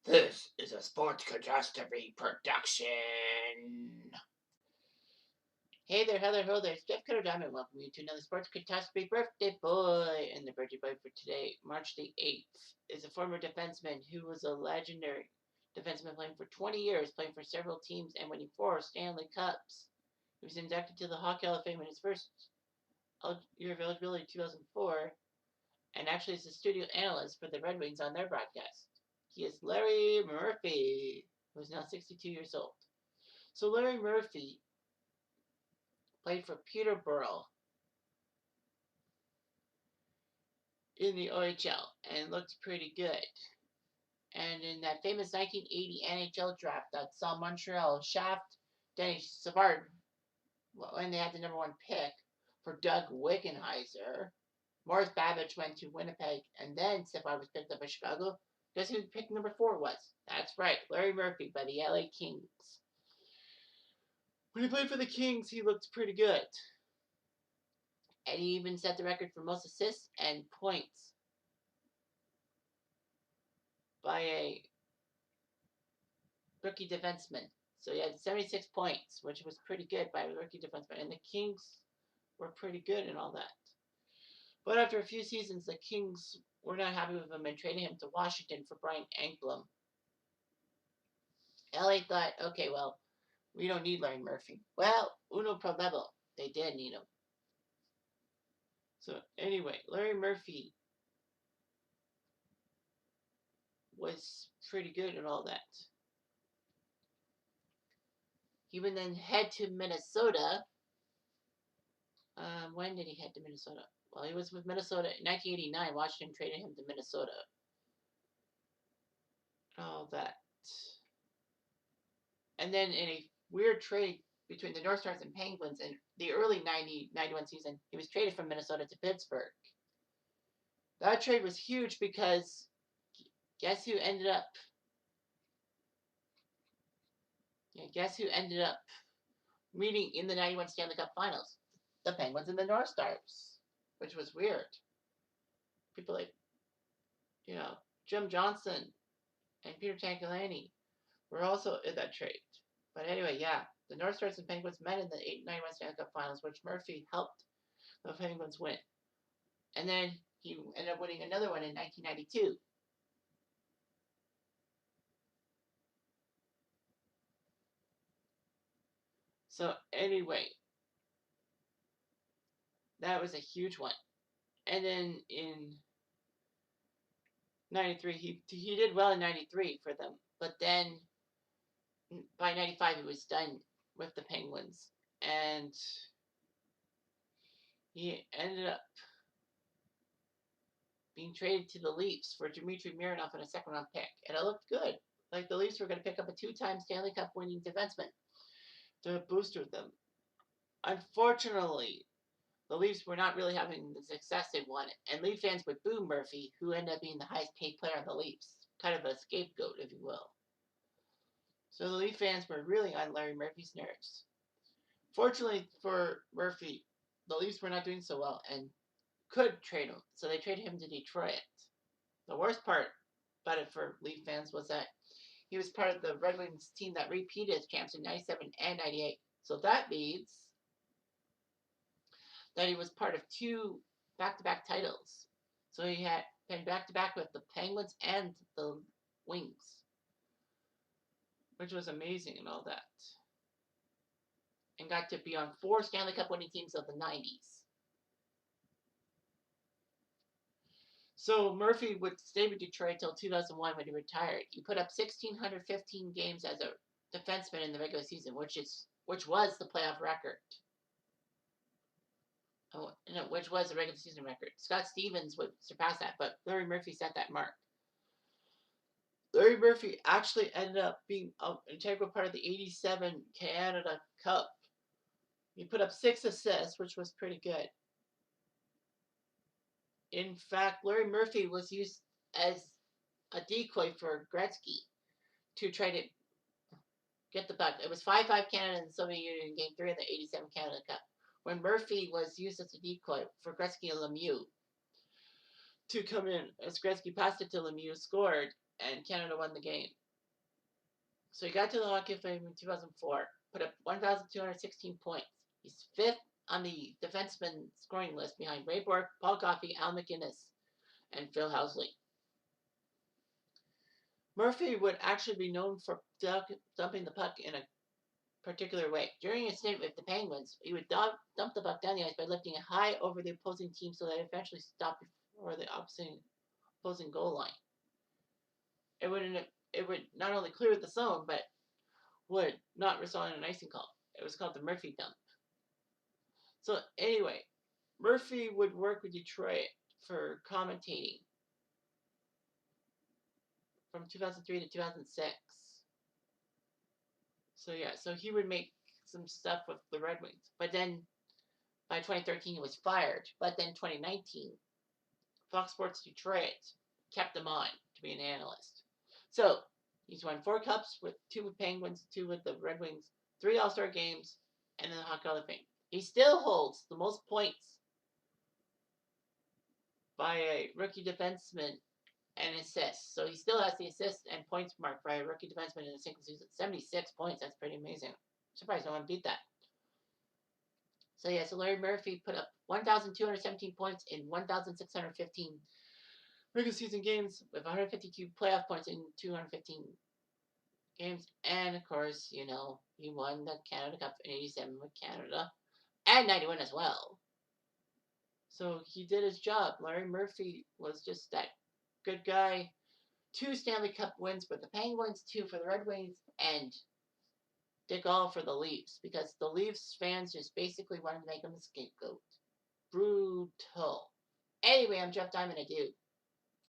This is a Sports Catastrophe production. Hey there, hello, hello there. It's Jeff Cutter Diamond. Welcome you to another Sports Catastrophe birthday boy. And the birthday boy for today, March the 8th, is a former defenseman who was a legendary defenseman playing for 20 years, playing for several teams, and winning 4 Stanley Cups. He was inducted to the Hockey Hall of Fame in his first year of eligibility in 2004, and actually is a studio analyst for the Red Wings on their broadcast. He is Larry Murphy, who is now 62 years old. So Larry Murphy played for Peterborough in the OHL and looked pretty good. And in that famous 1980 NHL draft that saw Montreal shaft Denny Savard when they had the number 1 pick for Doug Wickenheiser, Morris Babich went to Winnipeg, and then Savard was picked up by Chicago. Guess who pick number 4 was? That's right, Larry Murphy by the LA Kings. When he played for the Kings, he looked pretty good. And he even set the record for most assists and points by a rookie defenseman. So he had 76 points, which was pretty good by a rookie defenseman. And the Kings were pretty good and all that. But after a few seasons, the Kings were not happy with him and traded him to Washington for Brian Anglum. LA thought, okay, well, we don't need Larry Murphy. Well, uno problema. They did need him. So anyway, Larry Murphy was pretty good and all that. He would then head to Minnesota. When did he head to Minnesota? Well, he was with Minnesota in 1989. Washington traded him to Minnesota. All that. And then in a weird trade between the North Stars and Penguins in the early 90-91 season, he was traded from Minnesota to Pittsburgh. That trade was huge because guess who ended up meeting in the 91 Stanley Cup Finals? The Penguins and the North Stars, which was weird. People like, Jim Johnson and Peter Tankalani were also in that trade. But anyway, yeah, the North Stars and Penguins met in the 91 Stanley Cup Finals, which Murphy helped the Penguins win. And then he ended up winning another one in 1992. So anyway, that was a huge one. And then in 93, he did well in 93 for them. But then by 95, he was done with the Penguins. And he ended up being traded to the Leafs for Dmitry Mironov and a second-round pick. And it looked good. Like the Leafs were going to pick up a 2-time Stanley Cup winning defenseman to boost them. Unfortunately, the Leafs were not really having the success they wanted, and Leaf fans would boo Murphy, who ended up being the highest paid player on the Leafs. Kind of a scapegoat, if you will. So the Leaf fans were really on Larry Murphy's nerves. Fortunately for Murphy, the Leafs were not doing so well and could trade him, so they traded him to Detroit. The worst part about it for Leaf fans was that he was part of the Red Wings team that repeated as champs in 97 and 98. So that means that he was part of 2 back-to-back titles. So he had been back-to-back with the Penguins and the Wings, which was amazing and all that. And got to be on 4 Stanley Cup winning teams of the 90s. So Murphy would stay with Detroit till 2001 when he retired. He put up 1,615 games as a defenseman in the regular season, which was the playoff record. Which was the regular season record. Scott Stevens would surpass that, but Larry Murphy set that mark. Larry Murphy actually ended up being an integral part of the 87 Canada Cup. He put up 6 assists, which was pretty good. In fact, Larry Murphy was used as a decoy for Gretzky to try to get the puck. It was 5-5 Canada and the Soviet Union in Game 3 of the 87 Canada Cup, when Murphy was used as a decoy for Gretzky and Lemieux to come in. As Gretzky passed it to Lemieux, scored, and Canada won the game. So he got to the Hockey of Fame in 2004, put up 1,216 points. He's fifth on the defenseman scoring list behind Ray Bourque, Paul Coffey, Al MacInnis, and Phil Housley. Murphy would actually be known for dumping the puck in a particular way. During his stint with the Penguins, he would dump the puck down the ice by lifting it high over the opposing team so that it eventually stopped before the opposing goal line. It would not only clear the zone, but would not result in an icing call. It was called the Murphy dump. So anyway, Murphy would work with Detroit for commentating from 2003 to 2006. So yeah, so he would make some stuff with the Red Wings. But then by 2013 he was fired. But then 2019, Fox Sports Detroit kept him on to be an analyst. So he's won 4 cups with 2 with Penguins, 2 with the Red Wings, 3 All-Star games, and then the Hockey Hall of Fame. He still holds the most points by a rookie defenseman and assists. So he still has the assist and points mark by a rookie defenseman in a single season. 76 points. That's pretty amazing. I'm surprised no one beat that. So yeah, so Larry Murphy put up 1,217 points in 1,615 regular season games with 152 playoff points in 215 games. And of course, you know, he won the Canada Cup in 87 with Canada and 91 as well. So he did his job. Larry Murphy was just that good guy. 2 Stanley Cup wins for the Penguins, 2 for the Red Wings, and Dick all for the Leafs because the Leafs fans just basically wanted to make him a scapegoat. Brutal. Anyway, I'm Jeff Diamond. I do.